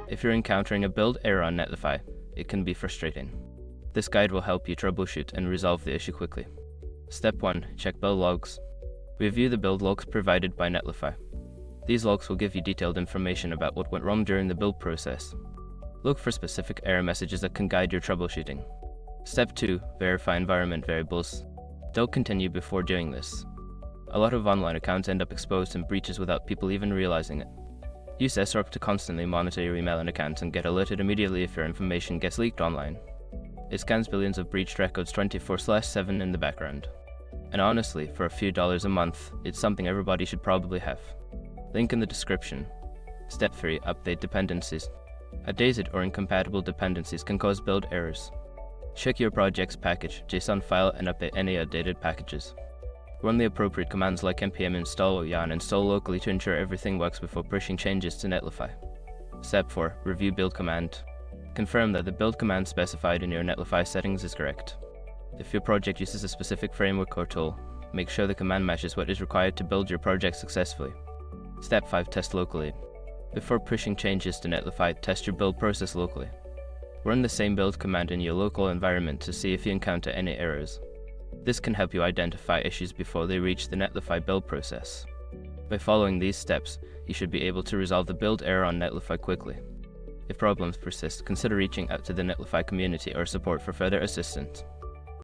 If you're encountering a build error on Netlify, it can be frustrating. This guide will help you troubleshoot and resolve the issue quickly. Step 1. Check build logs. Review the build logs provided by Netlify. These logs will give you detailed information about what went wrong during the build process. Look for specific error messages that can guide your troubleshooting. Step 2. Verify environment variables. Don't continue before doing this. A lot of online accounts end up exposed in breaches without people even realizing it. Use SROP to constantly monitor your email and accounts and get alerted immediately if your information gets leaked online. It scans billions of breached records 24/7 in the background. And honestly, for a few dollars a month, it's something everybody should probably have. Link in the description. Step 3. Update dependencies. Outdated or incompatible dependencies can cause build errors. Check your project's package, JSON file, and update any outdated packages. Run the appropriate commands like npm install or yarn install locally to ensure everything works before pushing changes to Netlify. Step 4. Review build command. Confirm that the build command specified in your Netlify settings is correct. If your project uses a specific framework or tool, make sure the command matches what is required to build your project successfully. Step 5. Test locally. Before pushing changes to Netlify, test your build process locally. Run the same build command in your local environment to see if you encounter any errors. This can help you identify issues before they reach the Netlify build process. By following these steps, you should be able to resolve the build error on Netlify quickly. If problems persist, consider reaching out to the Netlify community or support for further assistance.